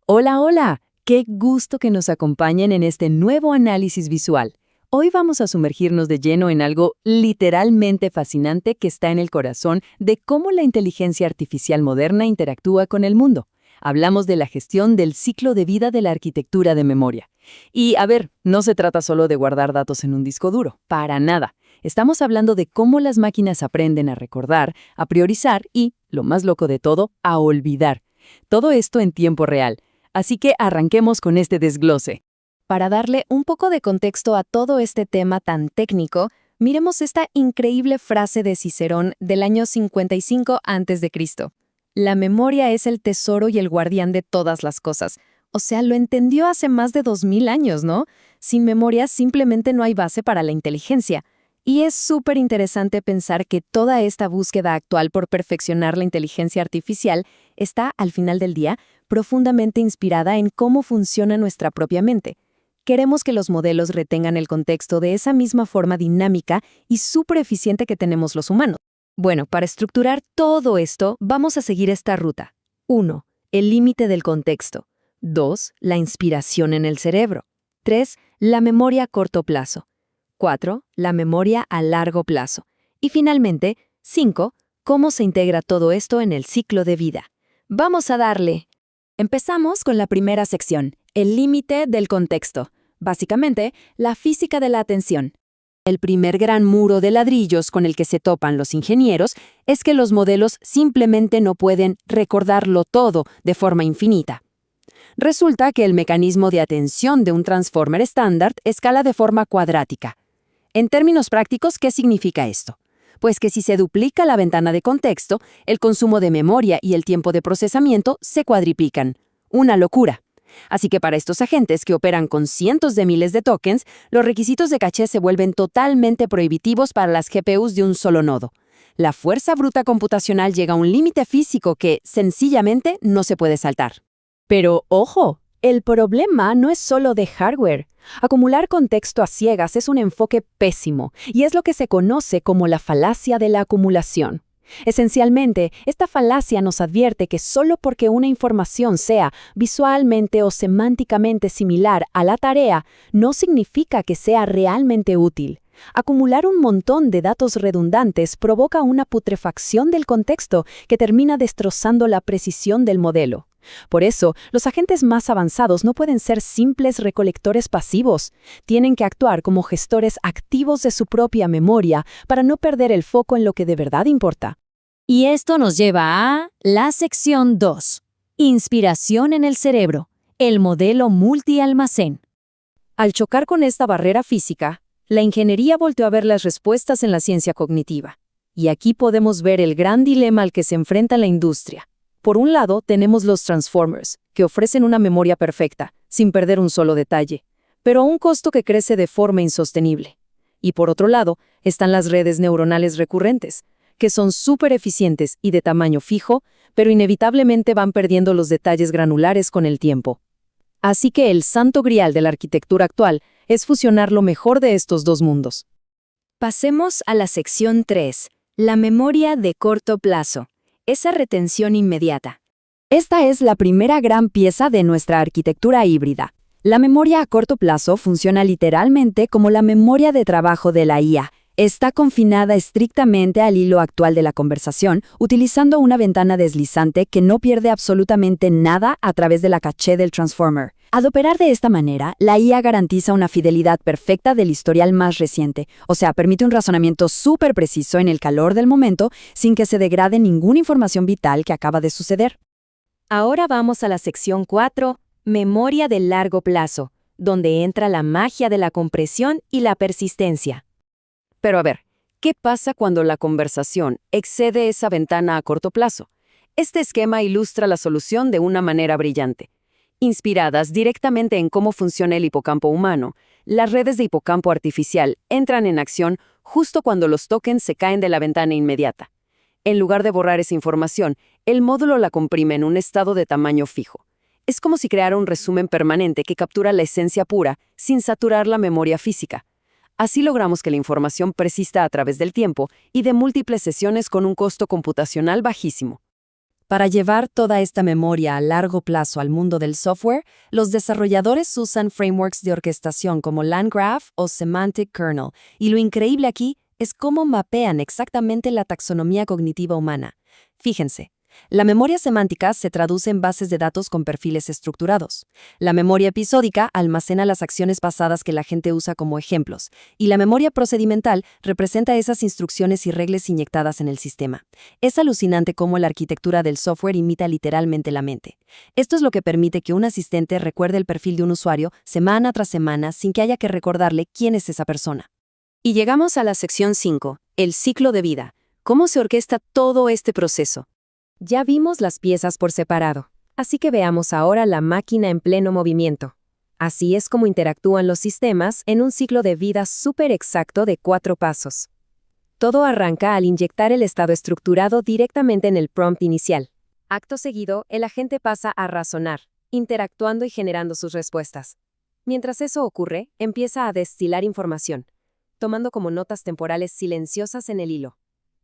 Hola, hola. Qué gusto que nos acompañen en este nuevo análisis visual. Hoy vamos a sumergirnos de lleno en algo literalmente fascinante que está en el corazón de cómo la inteligencia artificial moderna interactúa con el mundo. Hablamos de la gestión del ciclo de vida de la arquitectura de memoria. Y, a ver, no se trata solo de guardar datos en un disco duro, para nada. Estamos hablando de cómo las máquinas aprenden a recordar, a priorizar y, lo más loco de todo, a olvidar. Todo esto en tiempo real. Así que arranquemos con este desglose. Para darle un poco de contexto a todo este tema tan técnico, miremos esta increíble frase de Cicerón del año 55 a.C. La memoria es el tesoro y el guardián de todas las cosas. O sea, lo entendió hace más de 2000 años, ¿no? Sin memoria simplemente no hay base para la inteligencia. Y es súper interesante pensar que toda esta búsqueda actual por perfeccionar la inteligencia artificial está, al final del día, profundamente inspirada en cómo funciona nuestra propia mente. Queremos que los modelos retengan el contexto de esa misma forma dinámica y súper eficiente que tenemos los humanos. Bueno, para estructurar todo esto, vamos a seguir esta ruta. 1. El límite del contexto. 2. La inspiración en el cerebro. 3. La memoria a corto plazo. 4. La memoria a largo plazo. Y finalmente, 5. Cómo se integra todo esto en el ciclo de vida. ¡Vamos a darle! Empezamos con la primera sección, el límite del contexto. Básicamente, la física de la atención. El primer gran muro de ladrillos con el que se topan los ingenieros es que los modelos simplemente no pueden recordarlo todo de forma infinita. Resulta que el mecanismo de atención de un transformer estándar escala de forma cuadrática. En términos prácticos, ¿qué significa esto? Pues que si se duplica la ventana de contexto, el consumo de memoria y el tiempo de procesamiento se cuadriplican. Una locura. Así que para estos agentes que operan con cientos de miles de tokens, los requisitos de caché se vuelven totalmente prohibitivos para las GPUs de un solo nodo. La fuerza bruta computacional llega a un límite físico que, sencillamente, no se puede saltar. Pero, ojo, el problema no es solo de hardware. Acumular contexto a ciegas es un enfoque pésimo y es lo que se conoce como la falacia de la acumulación. Esencialmente, esta falacia nos advierte que solo porque una información sea visualmente o semánticamente similar a la tarea, no significa que sea realmente útil. Acumular un montón de datos redundantes provoca una putrefacción del contexto que termina destrozando la precisión del modelo. Por eso, los agentes más avanzados no pueden ser simples recolectores pasivos. Tienen que actuar como gestores activos de su propia memoria para no perder el foco en lo que de verdad importa. Y esto nos lleva a la sección 2. Inspiración en el cerebro. El modelo multialmacén. Al chocar con esta barrera física, la ingeniería volteó a ver las respuestas en la ciencia cognitiva. Y aquí podemos ver el gran dilema al que se enfrenta la industria. Por un lado, tenemos los Transformers, que ofrecen una memoria perfecta, sin perder un solo detalle, pero a un costo que crece de forma insostenible. Y por otro lado, están las redes neuronales recurrentes, que son súper eficientes y de tamaño fijo, pero inevitablemente van perdiendo los detalles granulares con el tiempo. Así que el santo grial de la arquitectura actual es fusionar lo mejor de estos dos mundos. Pasemos a la sección 3, la memoria de corto plazo. Esa retención inmediata. Esta es la primera gran pieza de nuestra arquitectura híbrida. La memoria a corto plazo funciona literalmente como la memoria de trabajo de la IA. Está confinada estrictamente al hilo actual de la conversación, utilizando una ventana deslizante que no pierde absolutamente nada a través de la caché del Transformer. Al operar de esta manera, la IA garantiza una fidelidad perfecta del historial más reciente, o sea, permite un razonamiento súper preciso en el calor del momento sin que se degrade ninguna información vital que acaba de suceder. Ahora vamos a la sección 4, memoria de largo plazo, donde entra la magia de la compresión y la persistencia. Pero a ver, ¿qué pasa cuando la conversación excede esa ventana a corto plazo? Este esquema ilustra la solución de una manera brillante. Inspiradas directamente en cómo funciona el hipocampo humano, las redes de hipocampo artificial entran en acción justo cuando los tokens se caen de la ventana inmediata. En lugar de borrar esa información, el módulo la comprime en un estado de tamaño fijo. Es como si creara un resumen permanente que captura la esencia pura sin saturar la memoria física. Así logramos que la información persista a través del tiempo y de múltiples sesiones con un costo computacional bajísimo. Para llevar toda esta memoria a largo plazo al mundo del software, los desarrolladores usan frameworks de orquestación como LangGraph o Semantic Kernel, y lo increíble aquí es cómo mapean exactamente la taxonomía cognitiva humana. Fíjense, la memoria semántica se traduce en bases de datos con perfiles estructurados. La memoria episódica almacena las acciones pasadas que la gente usa como ejemplos, y la memoria procedimental representa esas instrucciones y reglas inyectadas en el sistema. Es alucinante cómo la arquitectura del software imita literalmente la mente. Esto es lo que permite que un asistente recuerde el perfil de un usuario semana tras semana sin que haya que recordarle quién es esa persona. Y llegamos a la sección 5, el ciclo de vida. ¿Cómo se orquesta todo este proceso? Ya vimos las piezas por separado, así que veamos ahora la máquina en pleno movimiento. Así es como interactúan los sistemas en un ciclo de vida súper exacto de 4 pasos. Todo arranca al inyectar el estado estructurado directamente en el prompt inicial. Acto seguido, el agente pasa a razonar, interactuando y generando sus respuestas. Mientras eso ocurre, empieza a destilar información, tomando como notas temporales silenciosas en el hilo.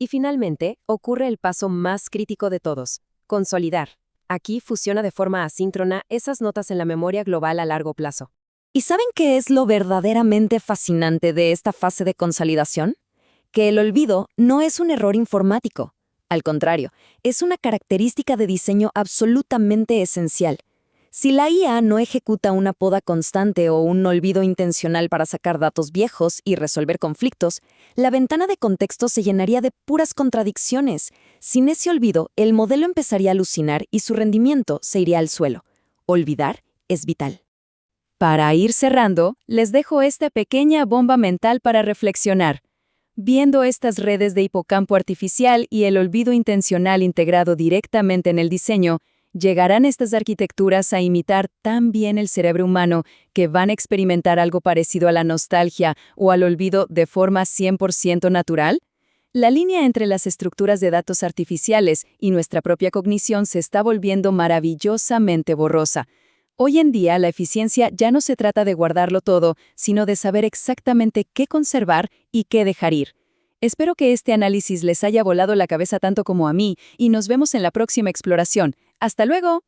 Y finalmente, ocurre el paso más crítico de todos, consolidar. Aquí fusiona de forma asíncrona esas notas en la memoria global a largo plazo. ¿Y saben qué es lo verdaderamente fascinante de esta fase de consolidación? Que el olvido no es un error informático. Al contrario, es una característica de diseño absolutamente esencial. Si la IA no ejecuta una poda constante o un olvido intencional para sacar datos viejos y resolver conflictos, la ventana de contexto se llenaría de puras contradicciones. Sin ese olvido, el modelo empezaría a alucinar y su rendimiento se iría al suelo. Olvidar es vital. Para ir cerrando, les dejo esta pequeña bomba mental para reflexionar. Viendo estas redes de hipocampo artificial y el olvido intencional integrado directamente en el diseño, llegarán estas arquitecturas a imitar tan bien el cerebro humano que van a experimentar algo parecido a la nostalgia o al olvido de forma 100% natural. La línea entre las estructuras de datos artificiales y nuestra propia cognición se está volviendo maravillosamente borrosa. Hoy en día, la eficiencia ya no se trata de guardarlo todo, sino de saber exactamente qué conservar y qué dejar ir. Espero que este análisis les haya volado la cabeza tanto como a mí y nos vemos en la próxima exploración. ¡Hasta luego!